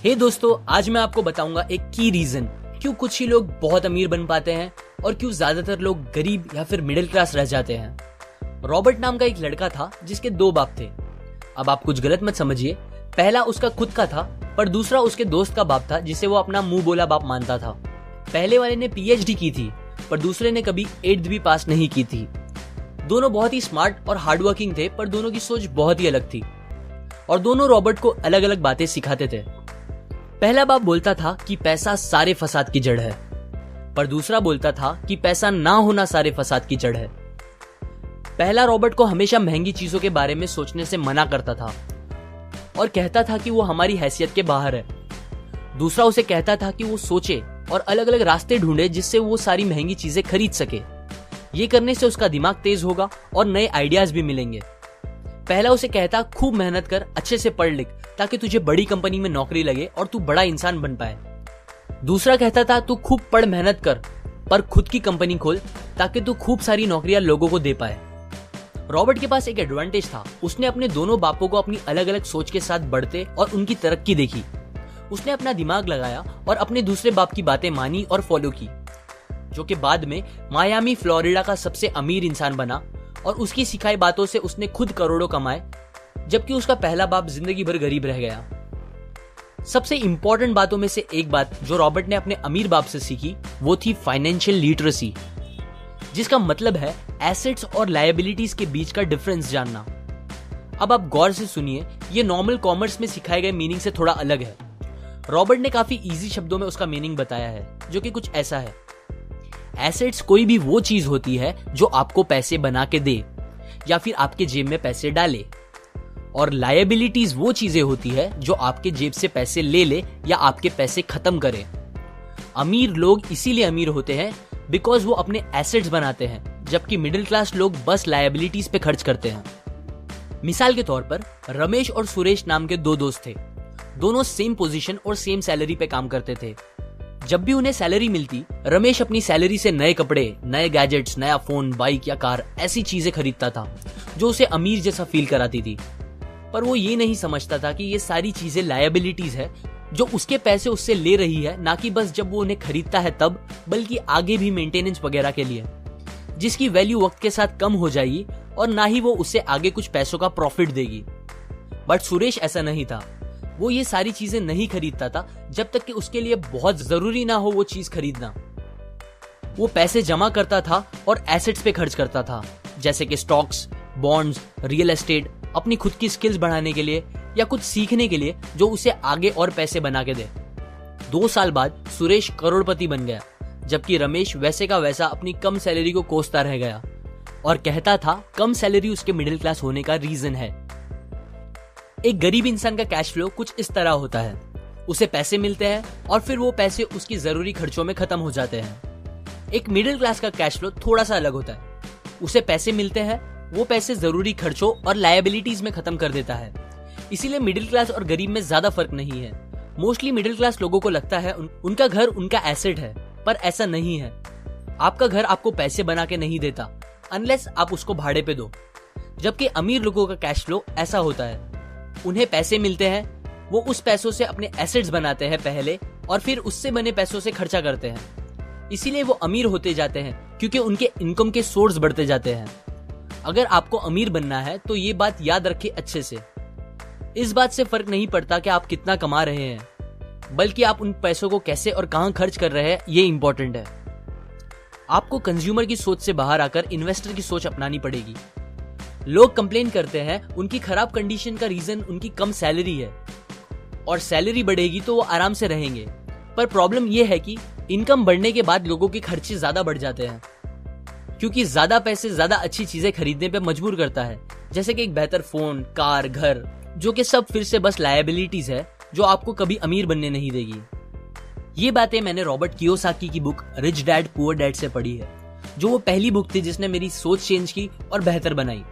हे दोस्तों, आज मैं आपको बताऊंगा एक की रीजन क्यों कुछ ही लोग बहुत अमीर बन पाते हैं और क्यों ज्यादातर लोग गरीब या फिर मिडिल क्लास रह जाते हैं। रॉबर्ट नाम का एक लड़का था जिसके दो बाप थे। अब आप कुछ गलत मत समझिए, पहला उसका खुद का था पर दूसरा उसके दोस्त का बाप था जिसे वो अपना मुंह बोला बाप मानता था। पहले वाले ने पीएचडी की थी पर दूसरे ने कभी 8th भी पास नहीं की थी। दोनों बहुत ही स्मार्ट और हार्डवर्किंग थे पर दोनों की सोच बहुत ही अलग थी और दोनों रॉबर्ट को अलग अलग बातें सिखाते थे। पहला बाप बोलता था कि पैसा सारे फसाद की जड़ है, पर दूसरा बोलता था कि पैसा ना होना सारे फसाद की जड़ है। पहला रॉबर्ट को हमेशा महंगी चीजों के बारे में सोचने से मना करता था और कहता था कि वो हमारी हैसियत के बाहर है। दूसरा उसे कहता था कि वो सोचे और अलग अलग रास्ते ढूंढे जिससे वो सारी महंगी चीजें खरीद सके। ये करने से उसका दिमाग तेज होगा और नए आइडियाज भी मिलेंगे। पहला उसे कहता खूब मेहनत कर, अच्छे से पढ़ लिख ताकि तुझे बड़ी कंपनी में नौकरी लगे और तू बड़ा इंसान बन पाए। दूसरा कहता था तू खूब पढ़ मेहनत कर पर खुद की कंपनी खोल ताकि तू खूब सारी नौकरियां लोगों को दे पाए। रॉबर्ट के पास एक एडवांटेज था, उसने अपने दोनों बापों को अपनी अलग अलग सोच के साथ बढ़ते और उनकी तरक्की देखी। उसने अपना दिमाग लगाया और अपने दूसरे बाप की बातें मानी और फॉलो की, जो कि बाद में मायामी फ्लोरिडा का सबसे अमीर इंसान बना और उसकी सिखाई बातों से उसने खुद करोड़ों कमाए, जबकि उसका पहला बाप जिंदगी भर गरीब रह गया। सबसे इंपॉर्टेंट बातों में से एक बात जो रॉबर्ट ने अपने अमीर बाप से सीखी वो थी फाइनेंशियल लिटरेसी, जिसका मतलब है एसेट्स और लायबिलिटीज के बीच का डिफरेंस जानना। अब आप गौर से सुनिए, ये नॉर्मल कॉमर्स में सिखाए गए मीनिंग से थोड़ा अलग है। रॉबर्ट ने काफी इजी शब्दों में उसका मीनिंग बताया है, जो कि कुछ ऐसा है। एसेट्स कोई भी वो चीज होती है जो आपको पैसे बना के दे या फिर आपके जेब में पैसे डाले, और लायबिलिटीज वो चीजें होती है जो आपके जेब से पैसे ले ले या आपके पैसे खत्म करे। अमीर लोग इसीलिए अमीर होते हैं बिकॉज वो अपने एसेट्स बनाते हैं, जबकि मिडिल क्लास लोग बस लायबिलिटीज पे खर्च करते हैं। मिसाल के तौर पर रमेश और सुरेश नाम के दो दोस्त थे। दोनों सेम पोजीशन और सेम सैलरी पे काम करते थे। जब भी उन्हें सैलरी मिलती, रमेश अपनी सैलरी से नए कपड़े, नए गैजेट्स, नया फोन, बाइक या कार ऐसी चीजें खरीदता था जो उसे अमीर जैसा फील कराती थी। पर वो ये नहीं समझता था कि ये सारी चीजें लायबिलिटीज है जो उसके पैसे उससे ले रही है, ना कि बस जब वो उन्हें खरीदता है तब, बल्कि आगे भी मेंटेनेंस वगैरह के लिए, जिसकी वैल्यू वक्त के साथ कम हो जाएगी और ना ही वो उससे आगे कुछ पैसों का प्रॉफिट देगी। बट सुरेश ऐसा नहीं था। वो ये सारी चीजें नहीं खरीदता था जब तक कि उसके लिए बहुत जरूरी ना हो वो चीज खरीदना। वो पैसे जमा करता था और एसेट्स पे खर्च करता था, जैसे कि स्टॉक्स, बॉन्ड्स, रियल एस्टेट, अपनी खुद की स्किल्स बढ़ाने के लिए या कुछ सीखने के लिए जो उसे आगे और पैसे बना के दे। 2 साल बाद सुरेश करोड़पति बन गया, जबकि रमेश वैसे का वैसा अपनी कम सैलरी को कोसता रह गया और कहता था कम सैलरी उसके मिडिल क्लास होने का रीजन है। एक गरीब इंसान का कैश फ्लो कुछ इस तरह होता है, उसे पैसे मिलते हैं और फिर वो पैसे उसकी जरूरी खर्चों में खत्म हो जाते हैं। एक मिडिल क्लास का कैश फ्लो थोड़ा सा अलग होता है, उसे पैसे मिलते हैं, वो पैसे जरूरी खर्चों और लायबिलिटीज में खत्म कर देता है। इसीलिए मिडिल क्लास और गरीब में ज्यादा फर्क नहीं है। मोस्टली मिडिल क्लास लोगों को लगता है उनका घर उनका एसेट है, पर ऐसा नहीं है। आपका घर आपको पैसे बना के नहीं देता अनलेस आप उसको भाड़े पे दो, जबकि अमीर लोगों का कैश फ्लो ऐसा होता है। उन्हें पैसे मिलते हैं, वो उस पैसों से अपने एसेट्स बनाते हैं पहले और फिर उससे बने पैसों से खर्चा करते हैं। इसीलिए वो अमीर होते जाते हैं क्योंकि उनके इनकम के सोर्स बढ़ते जाते हैं। अगर आपको अमीर बनना है तो ये बात याद रखिए अच्छे से। इस बात से फर्क नहीं पड़ता कि आप कितना कमा रहे हैं, बल्कि आप उन पैसों को कैसे और कहां खर्च कर रहे हैं, ये इंपॉर्टेंट है। आपको कंज्यूमर की सोच से बाहर आकर इन्वेस्टर की सोच अपनानी पड़ेगी। लोग कंप्लेन करते हैं उनकी खराब कंडीशन का रीजन उनकी कम सैलरी है और सैलरी बढ़ेगी तो वो आराम से रहेंगे, पर प्रॉब्लम ये है कि इनकम बढ़ने के बाद लोगों के खर्चे ज्यादा बढ़ जाते हैं, क्योंकि ज्यादा पैसे ज्यादा अच्छी चीजें खरीदने पे मजबूर करता है, जैसे कि एक बेहतर फोन, कार, घर, जो कि सब फिर से बस लायबिलिटीज है जो आपको कभी अमीर बनने नहीं देगी। ये बातें मैंने रॉबर्ट कियोसाकी की book rich dad poor dad से पढ़ी है, जो वो पहली बुक थी जिसने मेरी सोच चेंज की और बेहतर बनाई।